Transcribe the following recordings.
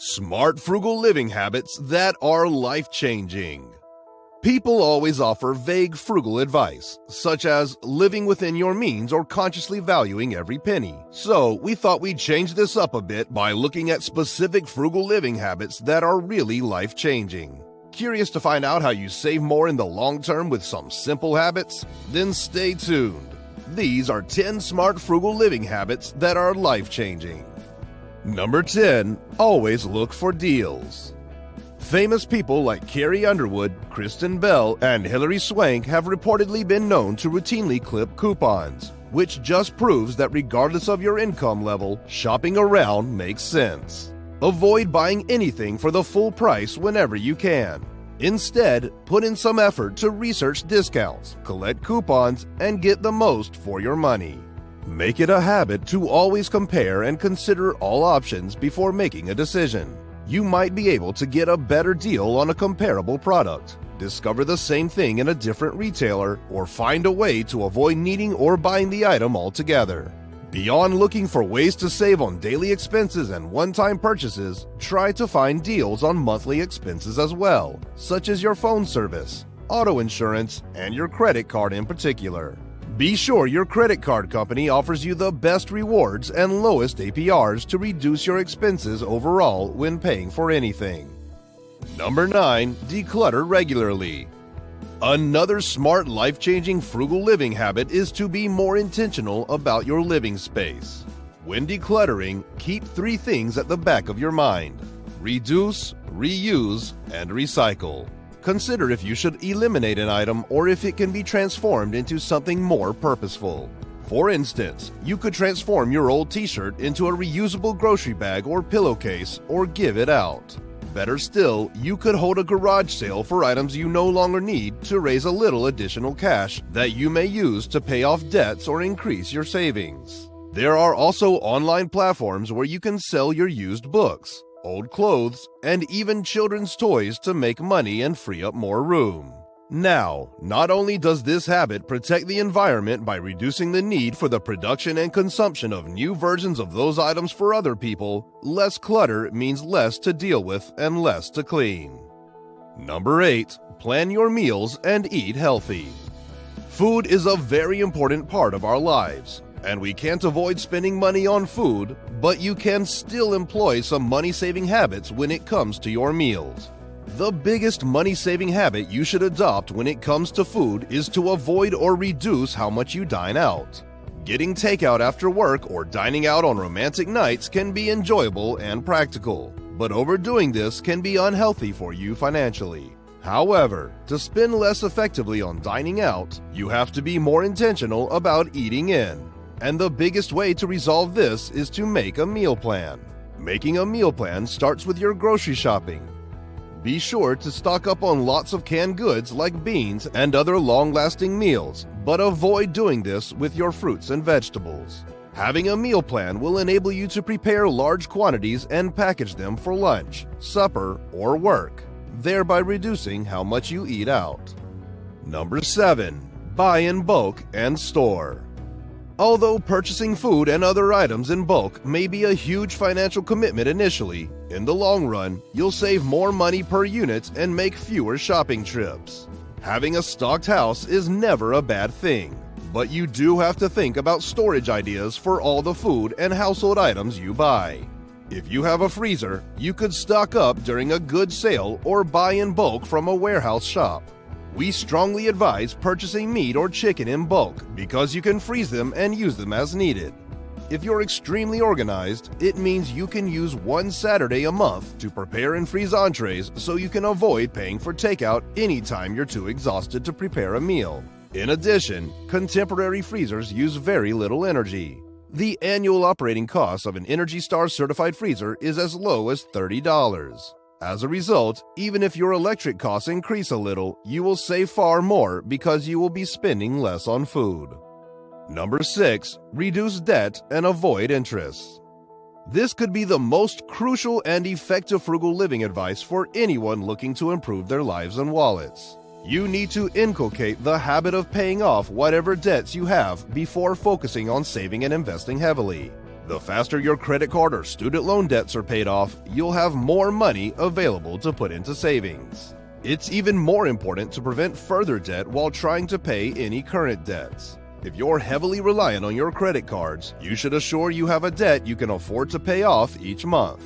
Smart frugal living habits that are life-changing. People always offer vague frugal advice, such as living within your means or consciously valuing every penny. So we thought we'd change this up a bit by looking at specific frugal living habits that are really life-changing. Curious to find out how you save more in the long term with some simple habits? Then stay tuned. These are 10 smart frugal living habits that are life-changing. Number 10. Always look for deals. Famous people like Carrie Underwood, Kristen Bell, and Hilary Swank have reportedly been known to routinely clip coupons, which just proves that regardless of your income level, shopping around makes sense. Avoid buying anything for the full price whenever you can. Instead, put in some effort to research discounts, collect coupons, and get the most for your money. Make it a habit to always compare and consider all options before making a decision. You might be able to get a better deal on a comparable product, discover the same thing in a different retailer, or find a way to avoid needing or buying the item altogether. Beyond looking for ways to save on daily expenses and one-time purchases, try to find deals on monthly expenses as well, such as your phone service, auto insurance, and your credit card in particular. Be sure your credit card company offers you the best rewards and lowest APRs to reduce your expenses overall when paying for anything. Number 9. Declutter regularly. Another smart, life-changing frugal living habit is to be more intentional about your living space. When decluttering, keep 3 things at the back of your mind: reduce, reuse, and recycle. Consider if you should eliminate an item or if it can be transformed into something more purposeful. For instance, you could transform your old t-shirt into a reusable grocery bag or pillowcase or give it out. Better still, you could hold a garage sale for items you no longer need to raise a little additional cash that you may use to pay off debts or increase your savings. There are also online platforms where you can sell your used books, old clothes, and even children's toys to make money and free up more room. Now, not only does this habit protect the environment by reducing the need for the production and consumption of new versions of those items for other people, less clutter means less to deal with and less to clean. Number 8. Plan your meals and eat healthy. Food is a very important part of our lives, and we can't avoid spending money on food, but you can still employ some money-saving habits when it comes to your meals. The biggest money-saving habit you should adopt when it comes to food is to avoid or reduce how much you dine out. Getting takeout after work or dining out on romantic nights can be enjoyable and practical, but overdoing this can be unhealthy for you financially. However, to spend less effectively on dining out, you have to be more intentional about eating in. And the biggest way to resolve this is to make a meal plan. Making a meal plan starts with your grocery shopping. Be sure to stock up on lots of canned goods like beans and other long-lasting meals, but avoid doing this with your fruits and vegetables. Having a meal plan will enable you to prepare large quantities and package them for lunch, supper, or work, thereby reducing how much you eat out. Number 7. Buy in bulk and store. Although purchasing food and other items in bulk may be a huge financial commitment initially, in the long run, you'll save more money per unit and make fewer shopping trips. Having a stocked house is never a bad thing, but you do have to think about storage ideas for all the food and household items you buy. If you have a freezer, you could stock up during a good sale or buy in bulk from a warehouse shop. We strongly advise purchasing meat or chicken in bulk because you can freeze them and use them as needed. If you're extremely organized, it means you can use one Saturday a month to prepare and freeze entrees so you can avoid paying for takeout anytime you're too exhausted to prepare a meal. In addition, contemporary freezers use very little energy. The annual operating cost of an Energy Star certified freezer is as low as $30. As a result, even if your electric costs increase a little, you will save far more because you will be spending less on food. Number 6. Reduce debt and avoid interest. This could be the most crucial and effective frugal living advice for anyone looking to improve their lives and wallets. You need to inculcate the habit of paying off whatever debts you have before focusing on saving and investing heavily. The faster your credit card or student loan debts are paid off, you'll have more money available to put into savings. It's even more important to prevent further debt while trying to pay any current debts. If you're heavily reliant on your credit cards, you should assure you have a debt you can afford to pay off each month.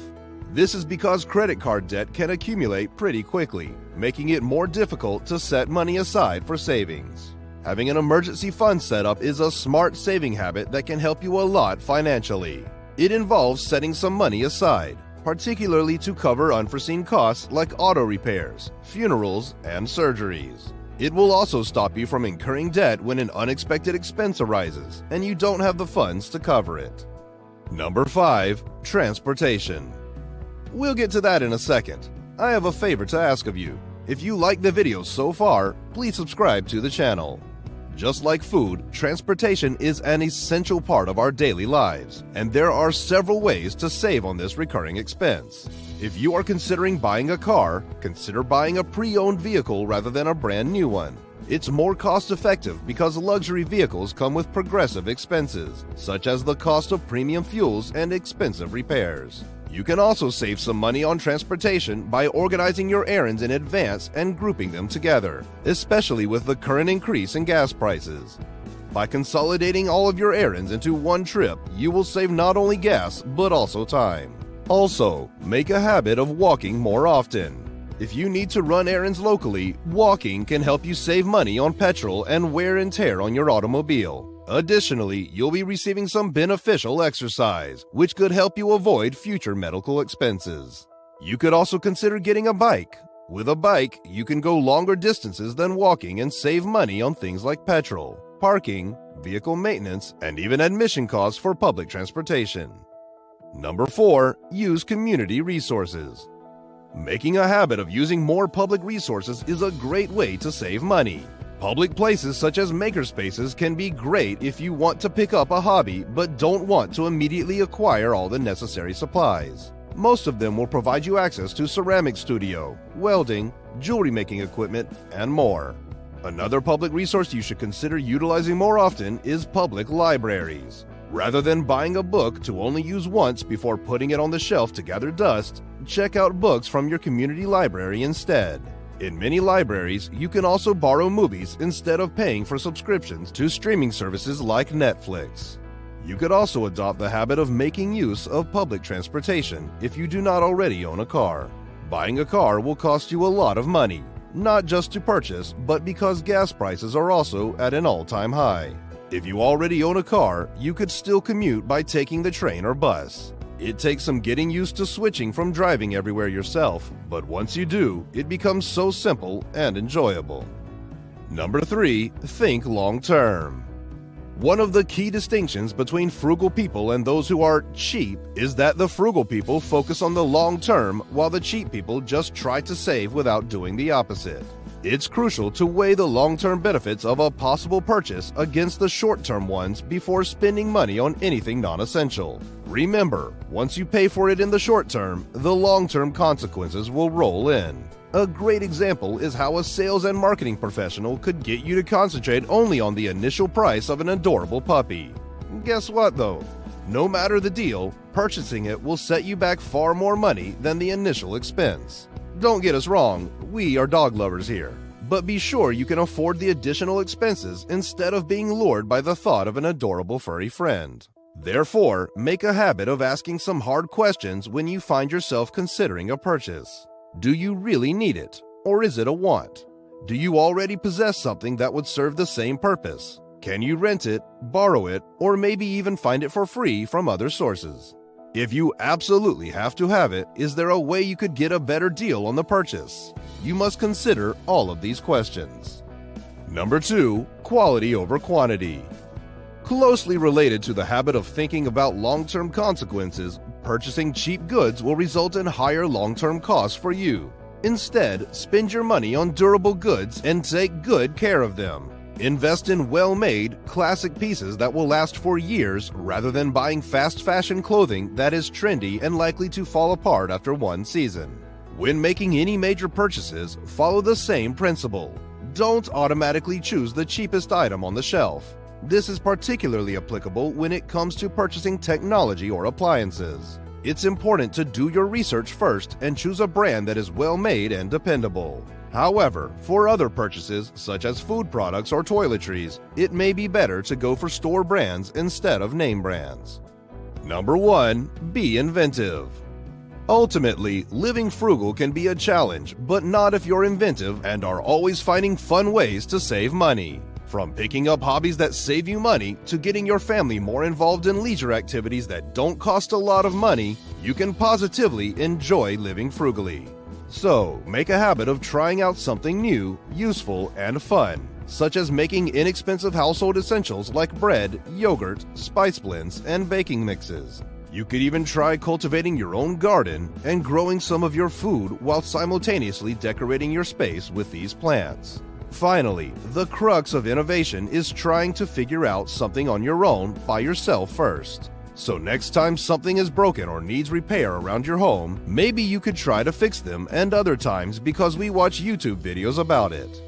This is because credit card debt can accumulate pretty quickly, making it more difficult to set money aside for savings. Having an emergency fund set up is a smart saving habit that can help you a lot financially. It involves setting some money aside, particularly to cover unforeseen costs like auto repairs, funerals, and surgeries. It will also stop you from incurring debt when an unexpected expense arises and you don't have the funds to cover it. Number 5. Transportation. We'll get to that in a second. I have a favor to ask of you. If you like the video so far, please subscribe to the channel. Just like food, transportation is an essential part of our daily lives, and there are several ways to save on this recurring expense. If you are considering buying a car, consider buying a pre-owned vehicle rather than a brand new one. It's more cost-effective because luxury vehicles come with progressive expenses, such as the cost of premium fuels and expensive repairs. You can also save some money on transportation by organizing your errands in advance and grouping them together, especially with the current increase in gas prices. By consolidating all of your errands into one trip, you will save not only gas, but also time. Also, make a habit of walking more often. If you need to run errands locally, walking can help you save money on petrol and wear and tear on your automobile. Additionally, you'll be receiving some beneficial exercise, which could help you avoid future medical expenses. You could also consider getting a bike. With a bike, you can go longer distances than walking and save money on things like petrol, parking, vehicle maintenance, and even admission costs for public transportation. Number 4. Use community resources. Making a habit of using more public resources is a great way to save money. Public places such as makerspaces can be great if you want to pick up a hobby but don't want to immediately acquire all the necessary supplies. Most of them will provide you access to ceramic studio, welding, jewelry making equipment, and more. Another public resource you should consider utilizing more often is public libraries. Rather than buying a book to only use once before putting it on the shelf to gather dust, check out books from your community library instead. In many libraries, you can also borrow movies instead of paying for subscriptions to streaming services like Netflix. You could also adopt the habit of making use of public transportation if you do not already own a car. Buying a car will cost you a lot of money, not just to purchase, but because gas prices are also at an all-time high. If you already own a car, you could still commute by taking the train or bus. It takes some getting used to switching from driving everywhere yourself, but once you do, it becomes so simple and enjoyable. Number 3. Think long-term. One of the key distinctions between frugal people and those who are cheap is that the frugal people focus on the long term while the cheap people just try to save without doing the opposite. It's crucial to weigh the long-term benefits of a possible purchase against the short-term ones before spending money on anything non-essential. Remember, once you pay for it in the short term, the long-term consequences will roll in. A great example is how a sales and marketing professional could get you to concentrate only on the initial price of an adorable puppy. Guess what though? No matter the deal, purchasing it will set you back far more money than the initial expense. Don't get us wrong, we are dog lovers here, but be sure you can afford the additional expenses instead of being lured by the thought of an adorable furry friend. Therefore, make a habit of asking some hard questions when you find yourself considering a purchase. Do you really need it, or is it a want? Do you already possess something that would serve the same purpose? Can you rent it, borrow it, or maybe even find it for free from other sources? If you absolutely have to have it, is there a way you could get a better deal on the purchase? You must consider all of these questions. Number 2. Quality over quantity. Closely related to the habit of thinking about long-term consequences, purchasing cheap goods will result in higher long-term costs for you. Instead, spend your money on durable goods and take good care of them. Invest in well-made, classic pieces that will last for years rather than buying fast fashion clothing that is trendy and likely to fall apart after one season. When making any major purchases, follow the same principle. Don't automatically choose the cheapest item on the shelf. This is particularly applicable when it comes to purchasing technology or appliances. It's important to do your research first and choose a brand that is well-made and dependable. However, for other purchases, such as food products or toiletries, it may be better to go for store brands instead of name brands. Number 1. Be inventive. Ultimately, living frugal can be a challenge, but not if you're inventive and are always finding fun ways to save money. From picking up hobbies that save you money to getting your family more involved in leisure activities that don't cost a lot of money, you can positively enjoy living frugally. So, make a habit of trying out something new, useful, and fun, such as making inexpensive household essentials like bread, yogurt, spice blends, and baking mixes. You could even try cultivating your own garden and growing some of your food while simultaneously decorating your space with these plants. Finally, the crux of innovation is trying to figure out something on your own by yourself first. So next time something is broken or needs repair around your home, maybe you could try to fix them, and other times because we watch YouTube videos about it.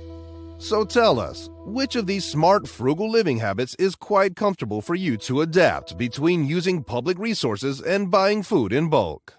So tell us, which of these smart frugal living habits is quite comfortable for you to adapt between using public resources and buying food in bulk?